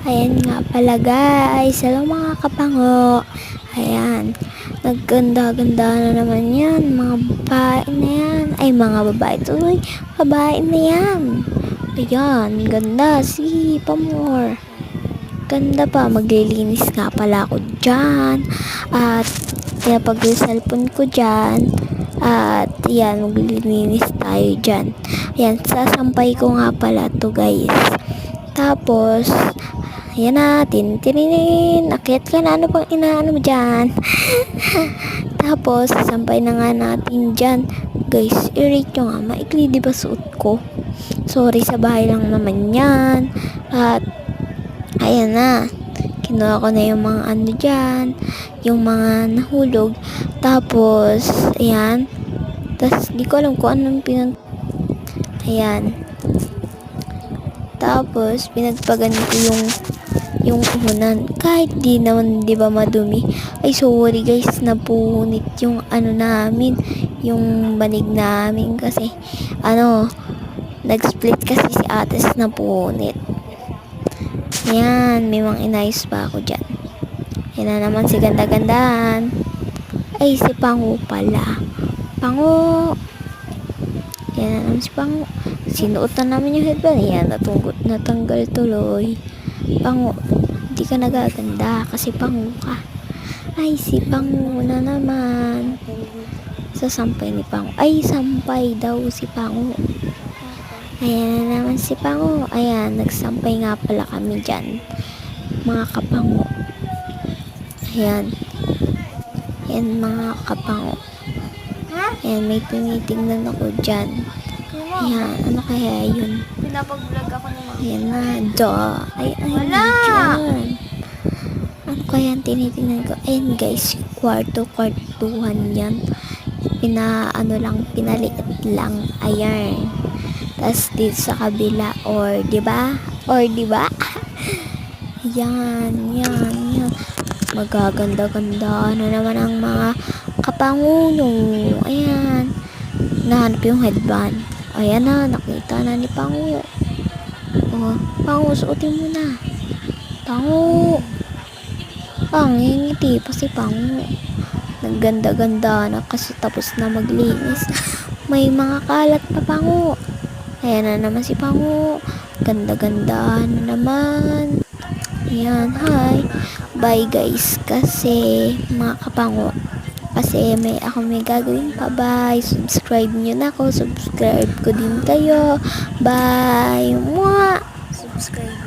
Ayan nga pala guys, hello mga kapango. Ayan, nagganda-ganda na naman yan, mga babae na yan. Ay, mga babae tuloy, babae na yan. Ayan, ganda si Pamor. Ganda pa, maglilinis nga pala ako dyan. At pinapag yung cellphone ko dyan. At yan, maglilinis tayo dyan. Ayan, sasampay ko nga pala to guys. Tapos, ayan na, tinitinin, akyat ka na, ano pang inaano mo dyan? Tapos, sampay na nga natin dyan. Guys, i-rate nyo nga, maikli diba suot ko? Sorry, sa bahay lang naman yan. At, ayan na, kinuha ko na yung mga ano dyan, yung mga nahulog. Tapos, ayan. Tapos, di ko alam kung anong ayan. Tapos, pinagpagan ko yung uhunan. Kahit di naman, di ba, madumi. Ay, sorry guys, napunit yung ano namin, yung banig namin kasi, nag-split kasi si ates napunit. Yan, may mga inayos pa ako dyan. Yan na naman si ganda-gandaan. Ay, si Pango pala. Pango! Yan na naman si Pango. Sinuot na namin yung headband. Yan, natanggal tuloy. Pango, hindi ka nagaganda kasi Pango ka. Ay, si Pango na naman. Sasampay ni Pango. Ay, sampay daw si Pango. Ayan na naman si Pango. Ayan, nagsampay nga pala kami dyan. Mga kapango. Ayan. Ayan, mga kapango. Ayan, may tinitingnan ako dyan. Ayan, ano kaya yun? Pinapag-vlog ako ng mga. Ayan na, ay, Wala! dyan. Ano kaya ang tinitingnan ko? Ayan guys, kwartuhan yan. Pinaliit lang. Ayan. Tapos dito sa kabila, or diba? Yan. Magaganda-ganda na naman ang mga kapanguno. Ayan. Nahanap yung headband. Ayan na, nakita na ni Pango. Oh, Pango, suotin mo na. Pango. Ngingiti pa si Pango. Nagganda-ganda na kasi tapos na maglinis. May mga kalat pa, Pango. Ayan na naman si Pango. Ganda-ganda na naman. Ayan, hi. Bye guys. Kasi mga kapango, kasi may gagawin pa. Bye. Subscribe nyo na ako. Subscribe ko din kayo. Bye. Mwah. Subscribe.